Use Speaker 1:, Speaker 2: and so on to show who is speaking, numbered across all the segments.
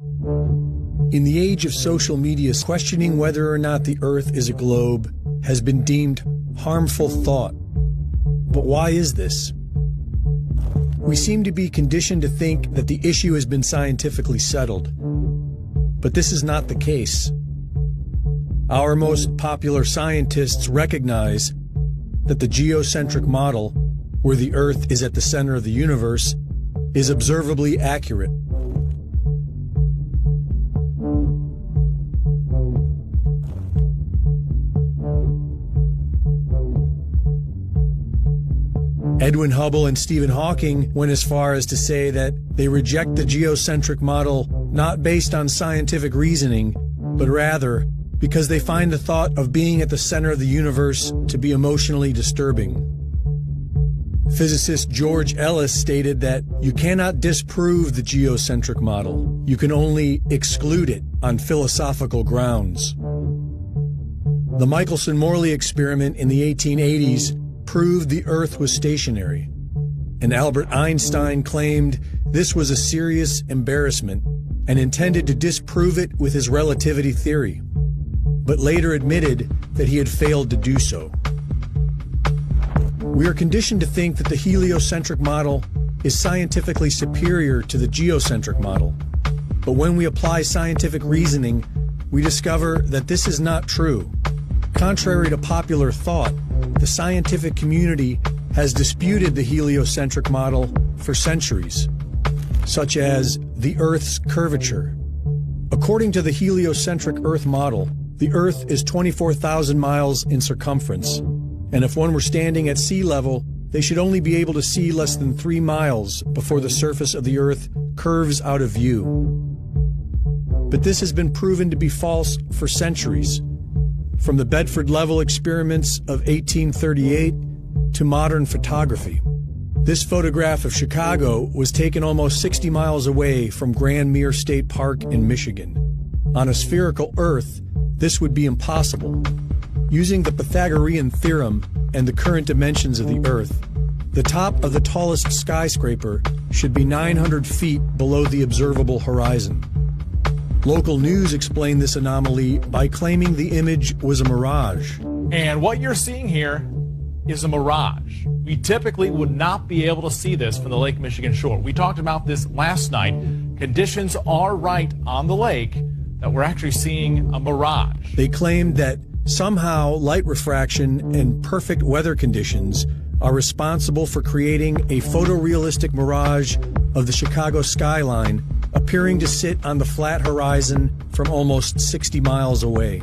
Speaker 1: In the age of social media, questioning whether or not the Earth is a globe has been deemed harmful thought. But why is this? We seem to be conditioned to think that the issue has been scientifically settled. But this is not the case. Our most popular scientists recognize that the geocentric model, where the Earth is at the center of the universe, is observably accurate. Edwin Hubble and Stephen Hawking went as far as to say that they reject the geocentric model not based on scientific reasoning, but rather because they find the thought of being at the center of the universe to be emotionally disturbing. Physicist George Ellis stated that you cannot disprove the geocentric model, you can only exclude it on philosophical grounds. The Michelson-Morley experiment in the 1880s proved the Earth was stationary, and Albert Einstein claimed this was a serious embarrassment and intended to disprove it with his relativity theory, but later admitted that he had failed to do so. We are conditioned to think that the heliocentric model is scientifically superior to the geocentric model, but when we apply scientific reasoning, we discover that this is not true. Contrary to popular thought, the scientific community has disputed the heliocentric model for centuries, such as the Earth's curvature. According to the heliocentric Earth model, the Earth is 24,000 miles in circumference, and if one were standing at sea level, they should only be able to see less than 3 miles before the surface of the Earth curves out of view. But this has been proven to be false for centuries, from the Bedford Level experiments of 1838 to modern photography. This photograph of Chicago was taken almost 60 miles away from Grand Mere State Park in Michigan. On a spherical Earth, this would be impossible. Using the Pythagorean theorem and the current dimensions of the Earth, the top of the tallest skyscraper should be 900 feet below the observable horizon. Local news explained this anomaly by claiming the image was a mirage.
Speaker 2: And what you're seeing here is a mirage. We typically would not be able to see this from the Lake Michigan shore. We talked about this last night. Conditions are right on the lake that we're actually seeing a mirage.
Speaker 1: They claimed that somehow light refraction and perfect weather conditions are responsible for creating a photorealistic mirage of the Chicago skyline, appearing to sit on the flat horizon from almost 60 miles away.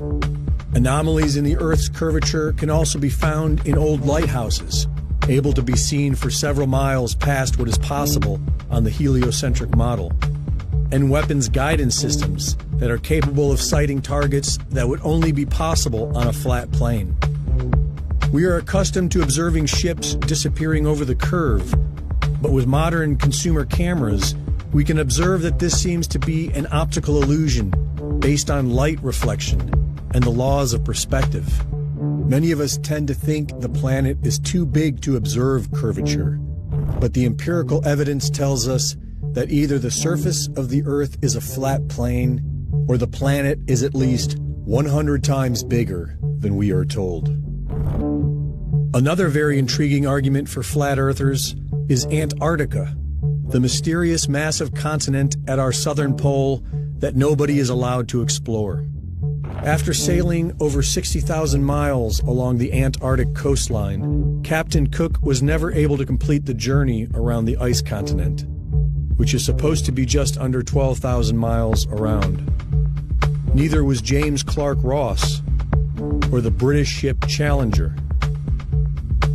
Speaker 1: Anomalies in the Earth's curvature can also be found in old lighthouses, able to be seen for several miles past what is possible on the heliocentric model, and weapons guidance systems that are capable of sighting targets that would only be possible on a flat plane. We are accustomed to observing ships disappearing over the curve, but with modern consumer cameras, we can observe that this seems to be an optical illusion based on light reflection and the laws of perspective. Many of us tend to think the planet is too big to observe curvature, but the empirical evidence tells us that either the surface of the Earth is a flat plane or the planet is at least 100 times bigger than we are told. Another very intriguing argument for flat earthers is Antarctica, the mysterious massive continent at our southern pole that nobody is allowed to explore. After sailing over 60,000 miles along the Antarctic coastline, Captain Cook was never able to complete the journey around the ice continent, which is supposed to be just under 12,000 miles around. Neither was James Clark Ross or the British ship Challenger.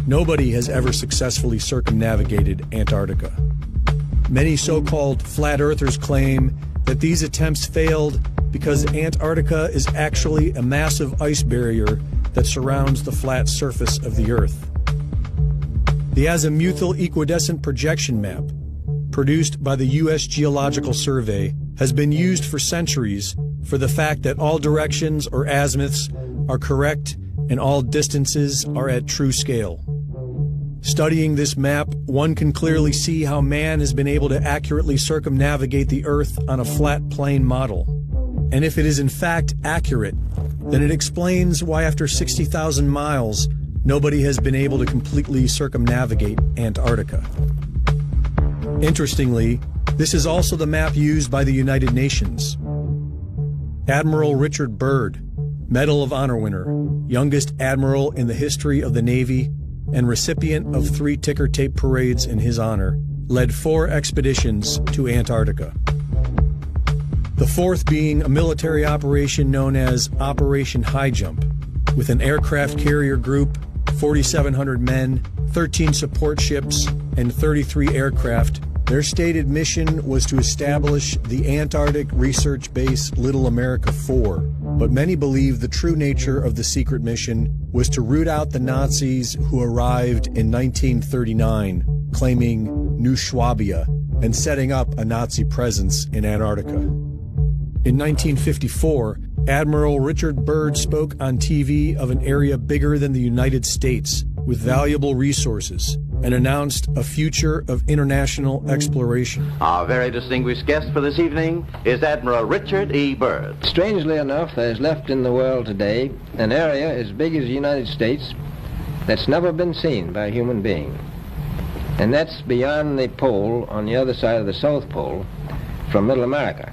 Speaker 1: Nobody has ever successfully circumnavigated Antarctica. Many so-called flat earthers claim that these attempts failed because Antarctica is actually a massive ice barrier that surrounds the flat surface of the Earth. The azimuthal equidistant projection map, produced by the U.S. Geological Survey, has been used for centuries for the fact that all directions or azimuths are correct and all distances are at true scale. Studying this map, one can clearly see how man has been able to accurately circumnavigate the Earth on a flat plane model. And if it is in fact accurate, then it explains why after 60,000 miles, nobody has been able to completely circumnavigate Antarctica. Interestingly, this is also the map used by the United Nations. Admiral Richard Byrd, Medal of Honor winner, youngest admiral in the history of the Navy, and recipient of 3 ticker tape parades in his honor, led 4 expeditions to Antarctica. The fourth being a military operation known as Operation High Jump, with an aircraft carrier group, 4,700 men, 13 support ships, and 33 aircraft. Their stated mission was to establish the Antarctic research base Little America 4, but many believe the true nature of the secret mission was to root out the Nazis who arrived in 1939, claiming New Schwabia and setting up a Nazi presence in Antarctica. In 1954, Admiral Richard Byrd spoke on TV of an area bigger than the United States, with valuable resources, and announced a future of international exploration.
Speaker 3: Our very distinguished guest for this evening is Admiral Richard E. Byrd.
Speaker 4: Strangely enough, there's left in the world today an area as big as the United States that's never been seen by a human being. And that's beyond the pole on the other side of the South Pole from Middle America.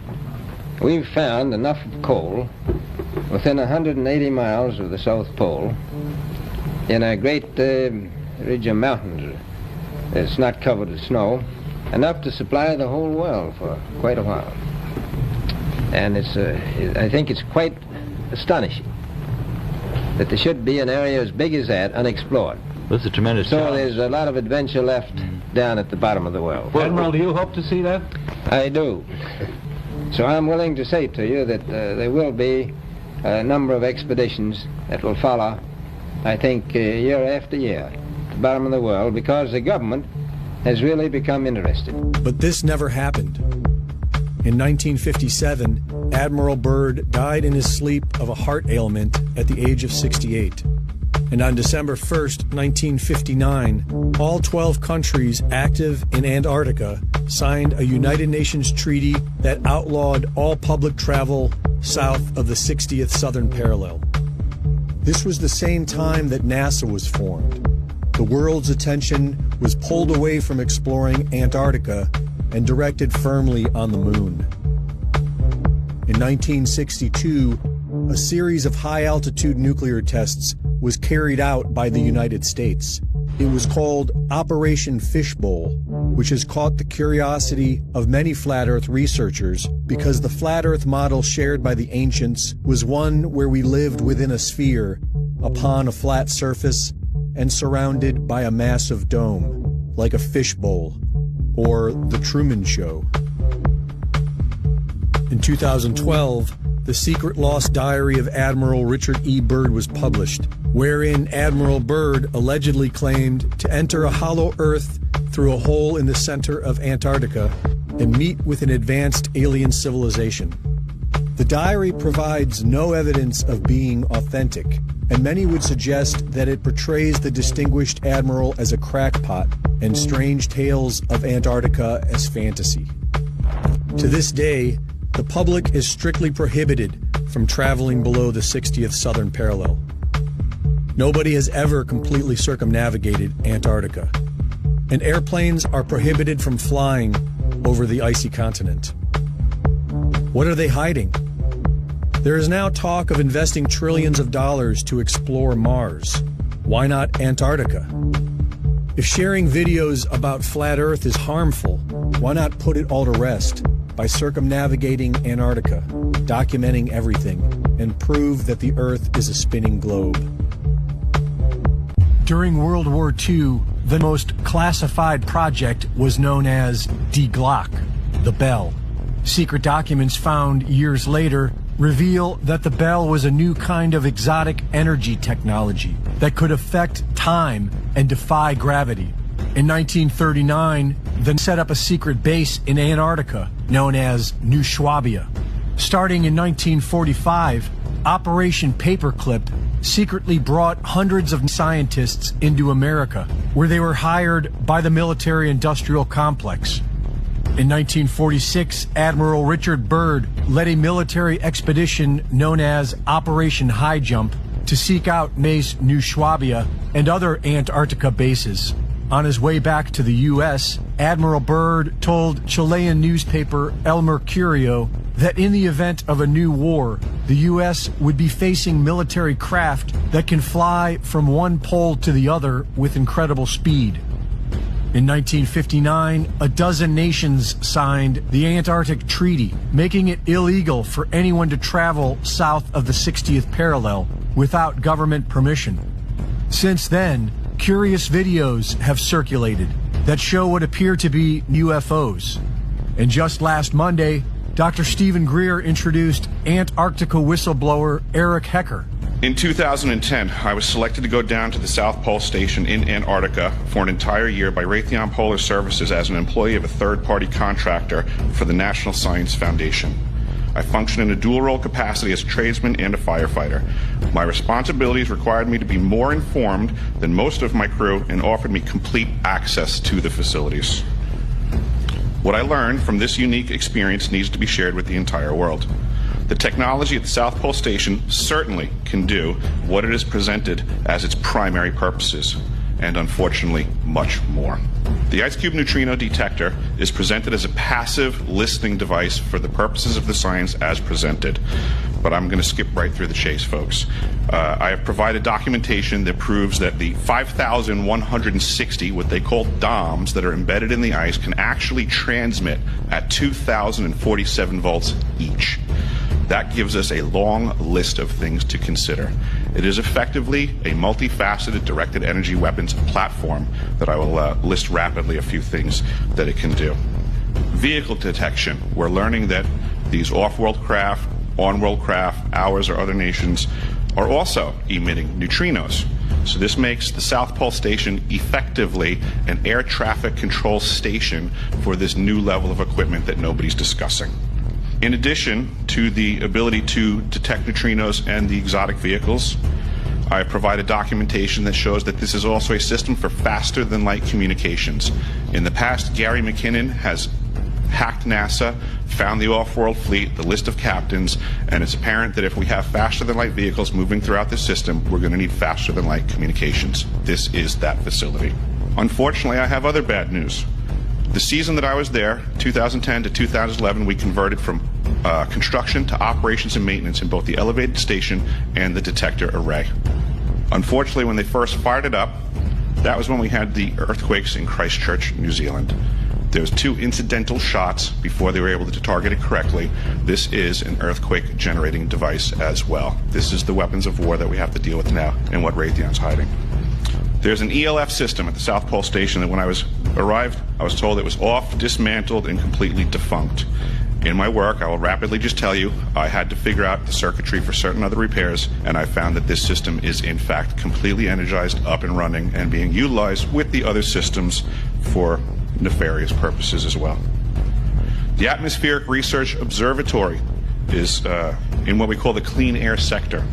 Speaker 4: We've found enough coal within 180 miles of the South Pole in a great ridge of mountains. It's not covered with snow, enough to supply the whole world for quite a while. And I think it's quite astonishing that there should be an area as big as that unexplored.
Speaker 3: That's a tremendous challenge.
Speaker 4: There's a lot of adventure left down at the bottom of the world.
Speaker 3: Admiral, do you hope to see that?
Speaker 4: I do. So I'm willing to say to you that there will be a number of expeditions that will follow, I think, year after year, at the bottom of the world, because the government has really become interested.
Speaker 1: But this never happened. In 1957, Admiral Byrd died in his sleep of a heart ailment at the age of 68. And on December 1st, 1959, all 12 countries active in Antarctica signed a United Nations treaty that outlawed all public travel south of the 60th southern parallel. This was the same time that NASA was formed. The world's attention was pulled away from exploring Antarctica and directed firmly on the moon. In 1962, a series of high-altitude nuclear tests was carried out by the United States. It was called Operation Fishbowl, which has caught the curiosity of many flat Earth researchers because the flat Earth model shared by the ancients was one where we lived within a sphere, upon a flat surface, and surrounded by a massive dome, like a fishbowl, or the Truman Show. In 2012, the secret lost diary of Admiral Richard E. Byrd was published, wherein Admiral Byrd allegedly claimed to enter a hollow Earth through a hole in the center of Antarctica and meet with an advanced alien civilization. The diary provides no evidence of being authentic, and many would suggest that it portrays the distinguished admiral as a crackpot and strange tales of Antarctica as fantasy. To this day, the public is strictly prohibited from traveling below the 60th southern parallel. Nobody has ever completely circumnavigated Antarctica, and airplanes are prohibited from flying over the icy continent. What are they hiding? There is now talk of investing trillions of dollars to explore Mars. Why not Antarctica? If sharing videos about flat Earth is harmful, why not put it all to rest by circumnavigating Antarctica, documenting everything, and prove that the Earth is a spinning globe? During World War II, the most classified project was known as Die Glock, the bell. Secret documents found years later reveal that the bell was a new kind of exotic energy technology that could affect time and defy gravity. In 1939, they set up a secret base in Antarctica known as New Schwabia. Starting in 1945, Operation Paperclip secretly brought hundreds of scientists into America, where they were hired by the military-industrial complex. In 1946, Admiral Richard Byrd led a military expedition known as Operation High Jump to seek out Mace New Swabia and other Antarctica bases. On his way back to the U.S., Admiral Byrd told Chilean newspaper El Mercurio that in the event of a new war, the U.S. would be facing military craft that can fly from one pole to the other with incredible speed. In 1959, a dozen nations signed the Antarctic Treaty, making it illegal for anyone to travel south of the 60th parallel without government permission. Since then, curious videos have circulated that show what appear to be UFOs. And just last Monday, Dr. Stephen Greer introduced Antarctica whistleblower Eric Hecker.
Speaker 5: In 2010, I was selected to go down to the South Pole Station in Antarctica for an entire year by Raytheon Polar Services as an employee of a third-party contractor for the National Science Foundation. I function in a dual-role capacity as a tradesman and a firefighter. My responsibilities required me to be more informed than most of my crew and offered me complete access to the facilities. What I learned from this unique experience needs to be shared with the entire world. The technology at the South Pole Station certainly can do what it is presented as its primary purposes, and unfortunately, much more. The Ice Cube Neutrino Detector is presented as a passive listening device for the purposes of the science as presented. But I'm going to skip right through the chase, folks. I have provided documentation that proves that the 5,160, what they call DOMs, that are embedded in the ice can actually transmit at 2,047 volts each. That gives us a long list of things to consider. It is effectively a multifaceted directed energy weapons platform that I will list rapidly a few things that it can do. Vehicle detection. We're learning that these off-world craft, on-world craft, ours or other nations, are also emitting neutrinos. So this makes the South Pole Station effectively an air traffic control station for this new level of equipment that nobody's discussing. In addition to the ability to detect neutrinos and the exotic vehicles, I provided documentation that shows that this is also a system for faster-than-light communications. In the past, Gary McKinnon has hacked NASA, found the off-world fleet, the list of captains, and it's apparent that if we have faster-than-light vehicles moving throughout the system, we're going to need faster-than-light communications. This is that facility. Unfortunately, I have other bad news. The season that I was there, 2010 to 2011, we converted from construction to operations and maintenance in both the elevated station and the detector array. Unfortunately, when they first fired it up, that was when we had the earthquakes in Christchurch, New Zealand. There was 2 incidental shots before they were able to target it correctly. This is an earthquake generating device as well. This is the weapons of war that we have to deal with now and what Raytheon's hiding. There's an ELF system at the South Pole Station that when I arrived, I was told it was off, dismantled, and completely defunct. In my work, I will rapidly just tell you, I had to figure out the circuitry for certain other repairs, and I found that this system is in fact completely energized, up and running, and being utilized with the other systems for nefarious purposes as well. The Atmospheric Research Observatory is in what we call the clean air sector.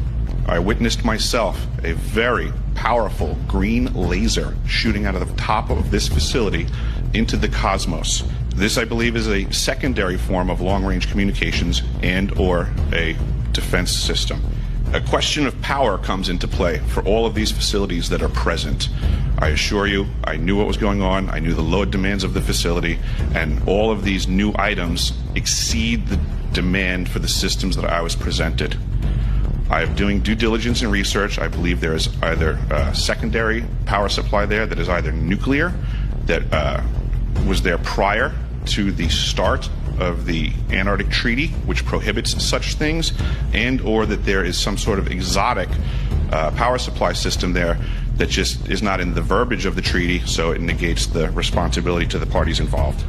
Speaker 5: I witnessed myself a very powerful green laser shooting out of the top of this facility into the cosmos. This, I believe, is a secondary form of long-range communications and or a defense system. A question of power comes into play for all of these facilities that are present. I assure you, I knew what was going on, I knew the load demands of the facility, and all of these new items exceed the demand for the systems that I was presented. I am doing due diligence and research. I believe there is either a secondary power supply there that is either nuclear, that was there prior to the start of the Antarctic Treaty, which prohibits such things, and or that there is some sort of exotic power supply system there that just is not in the verbiage of the treaty, so it negates the responsibility to the parties involved.